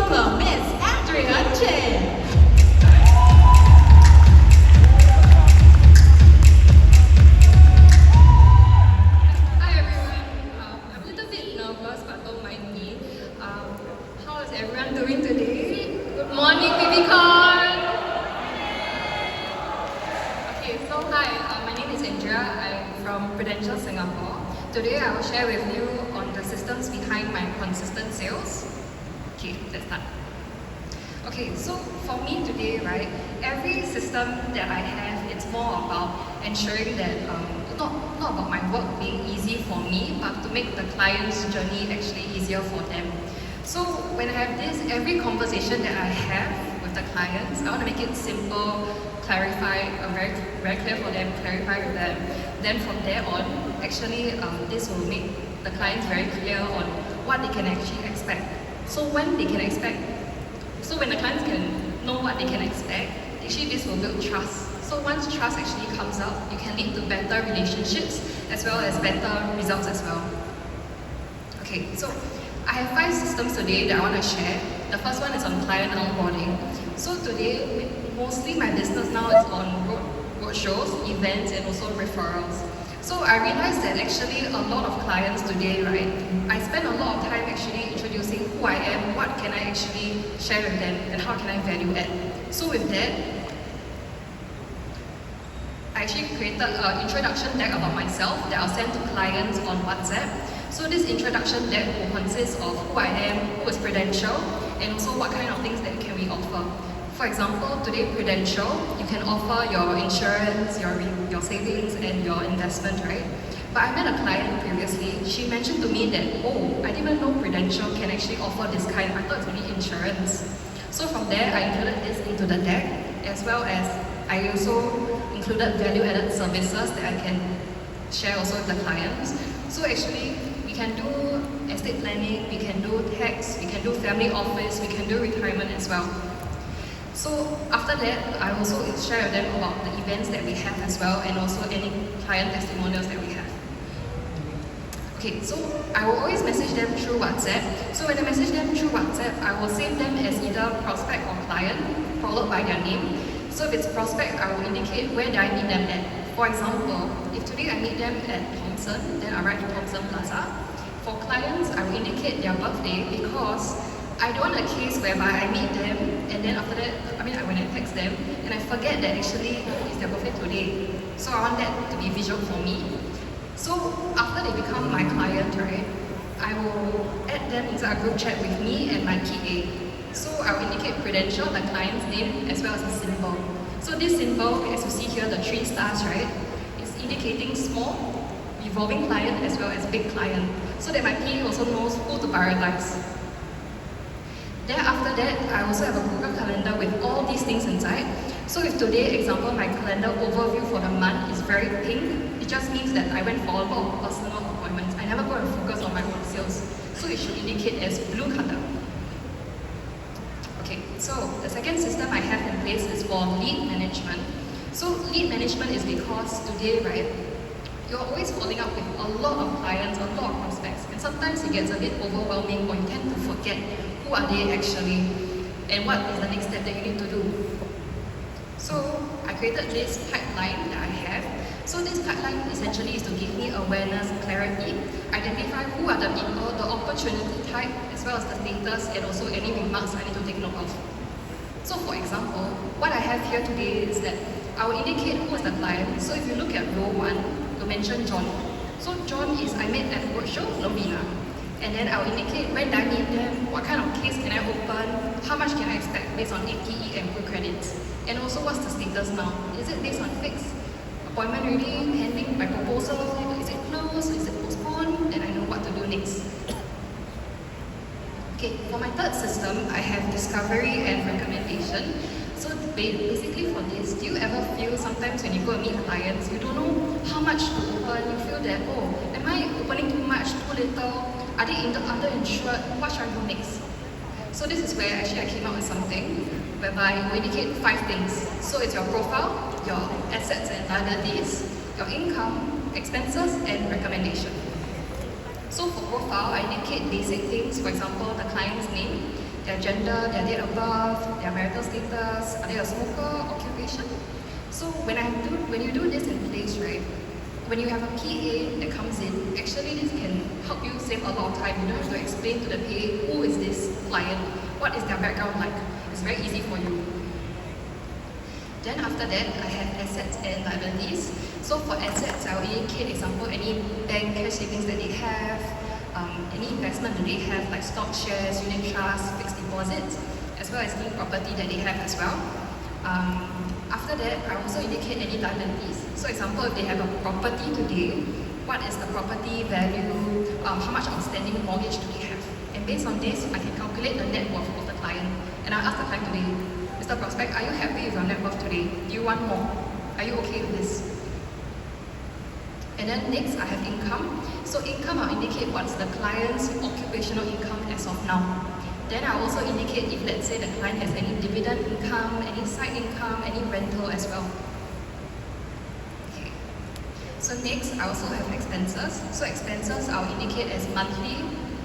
welcome Miss Andrea. Hi everyone. I'm a little bit nervous, but don't mind me. How is everyone doing today? Good morning, Bbcon. Okay, so hi. My name is Andrea. I'm from Prudential Singapore. Today I will share with you on the systems behind my consistent sales. Okay, let's start. Okay, so for me today, right, every system that I have, it's more about ensuring that not about my work being easy for me, but to make the client's journey actually easier for them. So when I have this, every conversation that I have with the clients, I want to make it simple, clarify, very, very clear for them, clarify with them. Then from there on, actually, this will make the clients very clear on what they can actually expect. So when the clients can know what they can expect, actually this will build trust. So once trust actually comes out, you can lead to better relationships as well as better results as well. Okay, so I have 5 systems today that I want to share. The first one is on client onboarding. So today, mostly my business now is on roadshows, events, and also referrals. So I realized that actually a lot of clients today, right, I spend a lot of time actually introducing who I am, what can I actually share with them, and how can I value add. So with that, I actually created an introduction deck about myself that I'll send to clients on WhatsApp. So this introduction deck will consist of who I am, who is Prudential, and also what kind of things that can we offer. For example, today Prudential, you can offer your insurance, your savings, and your investment, right? But I met a client previously, she mentioned to me that, oh, I didn't even know Prudential can actually offer this kind, I thought it's only insurance. So from there, I included this into the deck, as well as I also included value-added services that I can share also with the clients. So actually, we can do estate planning, we can do tax, we can do family office, we can do retirement as well. So after that, I also share with them about the events that we have as well and also any client testimonials that we have. Okay, so I will always message them through WhatsApp. So when I message them through WhatsApp, I will save them as either prospect or client, followed by their name. So if it's prospect, I will indicate where do I meet them at. For example, if today I meet them at Thomson, then I write to Thomson Plaza. For clients, I will indicate their birthday because I don't want a case whereby I meet them and then after that, when I text them and I forget that actually it's their birthday today. So I want that to be visual for me. So after they become my client, right, I will add them into a group chat with me and my PA. So I will indicate Prudential, the client's name, as well as a symbol. So this symbol, as you see here, the 3 stars, right, is indicating small, revolving client as well as big client. So that my PA also knows who to prioritize. Then after that, I also have a Google Calendar with all these things inside. So if today, example, my calendar overview for the month is very pink, it just means that I went for a lot of personal appointments. I never go and focus on my own sales. So it should indicate as blue color. Okay, so the second system I have in place is for lead management. So lead management is because today, right, you're always following up with a lot of clients, a lot of prospects, and sometimes it gets a bit overwhelming or you tend to forget who are they actually and what is the next step that you need to do. So I created this pipeline that I have. So this pipeline essentially is to give me awareness, clarity, identify who are the people, the opportunity type, as well as the status, and also any remarks I need to take note of. So for example, what I have here today is that I will indicate who is the client. So if you look at row 1, to mention John. So John is I met at roadshow, Lovina. And then I will indicate when I need them, what kind of case can I open, how much can I expect based on APE and full credits. And also what's the status now? Is it based on fixed? Appointment ready, pending my proposal, is it closed, is it postponed? Then I know what to do next. Okay, for my third system, I have discovery and recommendation. So basically for this, do you ever feel sometimes when you go and meet clients, you don't know how much to open, you feel that, oh, am I opening too much, too little? Are they underinsured? What should I do next? So this is where actually I came up with something whereby we indicate 5 things. So it's your profile, your assets and liabilities, your income, expenses, and recommendation. So for profile, I indicate basic things, for example, the client's name, their gender, their date of birth, their marital status, are they a smoker, occupation. So when you do this in place, right, when you have a PA that comes in, actually this can help you save a lot of time. You don't have to explain to the PA who is this client, what is their background like. It's very easy for you. Then after that, I have assets and liabilities. So for assets, I will indicate, example, any bank cash savings that they have, any investment that they have, like stock shares, unit trusts, fixed deposits, as well as any property that they have as well. After that, I also indicate any liabilities. So example, if they have a property today, what is the property value, how much outstanding mortgage do they have? And based on this, I can calculate the net worth of the client. And I'll ask the client today, Mr. Prospect, are you happy with your net worth today? Do you want more? Are you okay with this? And then next, I have income. So income, I'll indicate what's the client's occupational income as of now. Then I'll also indicate if, let's say, the client has any dividend income, any side income, any rental as well. Okay. So next, I also have expenses. So expenses, I'll indicate as monthly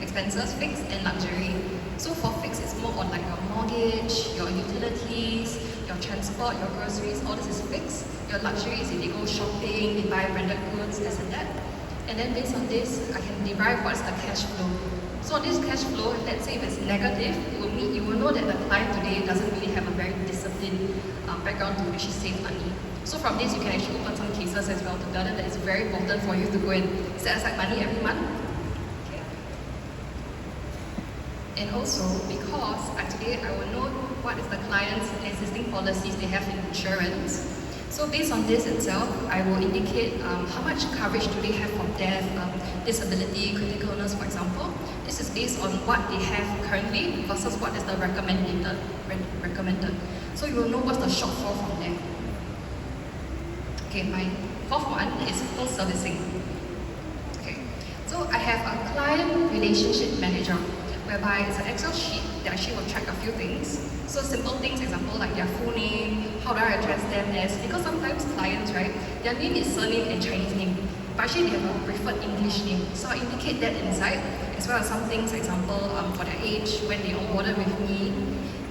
expenses, fixed and luxury. So for fixed, it's more on like your mortgage, your utilities, your transport, your groceries, all this is fixed. Your luxury is if they go shopping, they buy branded goods, this and that. And then based on this, I can derive what's the cash flow. So on this cash flow, let's say if it's negative, it will mean you will know that the client today doesn't really have a very disciplined background to actually save money. So from this, you can actually open some cases as well to tell them that it's very important for you to go and set aside money every month. Okay. And also, because today I will know what is the client's existing policies they have in insurance. So based on this itself, I will indicate how much coverage do they have for death, disability, critical illness, for example. This is based on what they have currently versus what is the recommended. So you will know what's the shortfall from there. Okay, my fourth one is full servicing. Okay, so I have a client relationship manager, whereby it's an Excel sheet that actually will track a few things. So simple things, example like their full name, how do I address them as, because sometimes clients, right, their name is surname and Chinese name, but actually they have a preferred English name. So I indicate that inside, as well as some things, example, for their age, when they onboarded with me.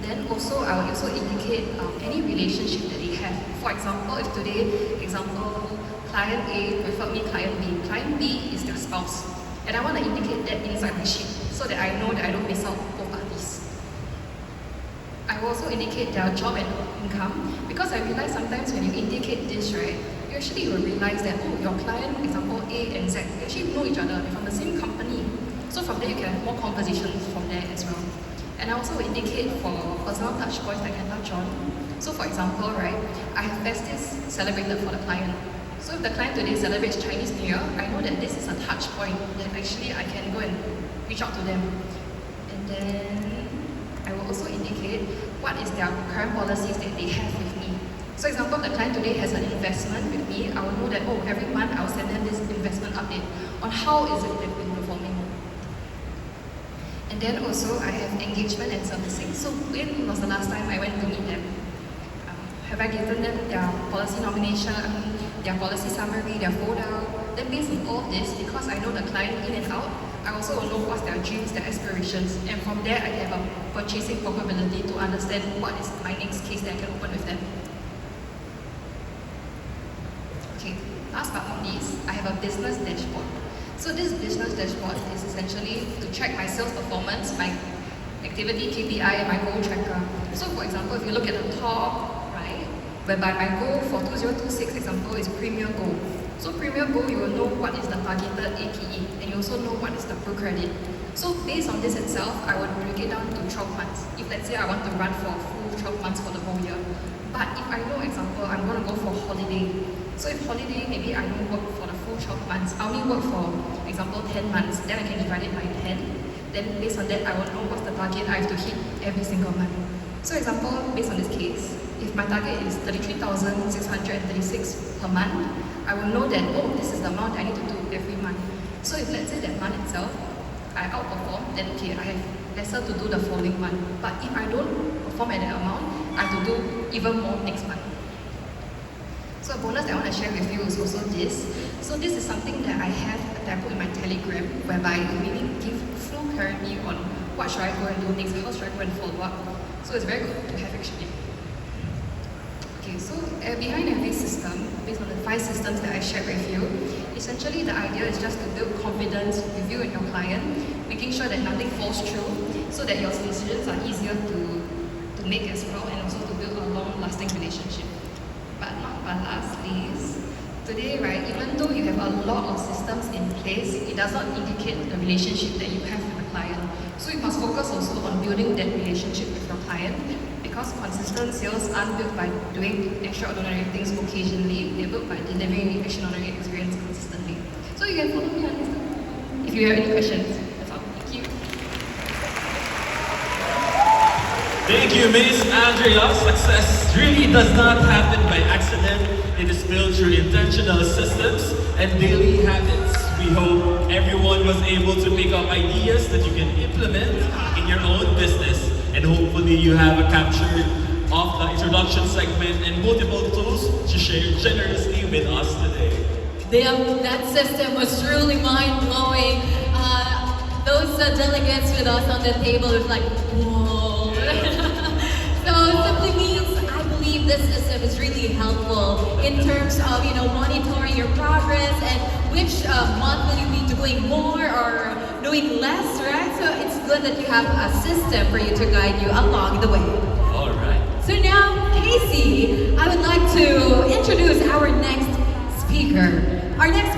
Then also, I will also indicate any relationship that they have. For example, if today, example, client A preferred me client B. Client B is their spouse. And I want to indicate that inside my sheet, so that I know that I don't miss out both parties. I will also indicate their job and income, because I realize sometimes when you indicate this, right, you actually will realize that, oh, your client, example A and Z, they actually know each other, they're from the same company. So from there, you can have more conversations from there as well. And I also indicate for personal touch points that I can touch on. So for example, right, I have festivals celebrated for the client. So if the client today celebrates Chinese New Year, I know that this is a touch point that actually I can go and reach out to them. And then I will also indicate what is their current policies that they have with me. So example, the client today has an investment with me, I will know that, oh, every month I will send them this investment update on how is it they've been performing. And then also I have engagement and servicing. So when was the last time I went to meet them? Have I given them their policy nomination, their policy summary, their folder? Then based on all this, because I know the client in and out, I also will know what's their dreams, their aspirations, and from there I can have a purchasing probability to understand what is my next case that I can open with them. Okay, last but not least, I have a business dashboard. So this business dashboard is essentially to track my sales performance, my activity KPI, and my goal tracker. So for example, if you look at the top, right, whereby my goal for 2026 example is Premier Goal. So Premier Goal, you will know what is the targeted APE, and you also know what is the pro credit. So based on this itself, I would break it down to 12 months. If let's say I want to run for a full 12 months for the whole year. But if I know, example, I'm going to go for holiday. So if holiday, maybe I don't work for the full 12 months. I only work for, example, 10 months. Then I can divide it by 10. Then based on that, I will know what's the target I have to hit every single month. So example, based on this case, if my target is 33,636 per month, I will know that, oh, this is the amount I need to do every month. So if let's say that month itself, I outperform, then okay, I have lesser to do the following month. But if I don't perform at that amount, I have to do even more next month. So a bonus that I want to share with you is also this. So this is something that I have that I put in my Telegram, whereby it really gives full clarity on what should I go and do next, how should I go and follow up. So it's very good to have actually. Okay, so behind every system, based on the 5 systems that I shared with you, essentially the idea is just to build confidence with you and your client, making sure that nothing falls through, so that your decisions are easier to make as well, and also to build a long-lasting relationship. But not by last least, today, right, even though you have a lot of systems in place, it does not indicate the relationship that you have with the client. So you must focus also on building that relationship with your client, because consistent sales aren't built by doing extraordinary things occasionally, they're built by delivering extraordinary experience consistently. So you can follow me on Instagram if you have any questions. That's all. Thank you. Thank you, Miss Andrea. Success really does not happen by accident. It is built through intentional systems and daily habits. We hope everyone was able to pick up ideas that you can implement in your own business. And hopefully you have a capture of the introduction segment and multiple tools to share generously with us today. That system was truly mind-blowing. Those delegates with us on the table was like, whoa. So it simply means I believe this system is really helpful in terms of monitoring your progress and which month will you be doing more or doing less, right? So it's good that you have a system for you to guide you along the way. All right. So now, Casey, I would like to introduce our next speaker. Our next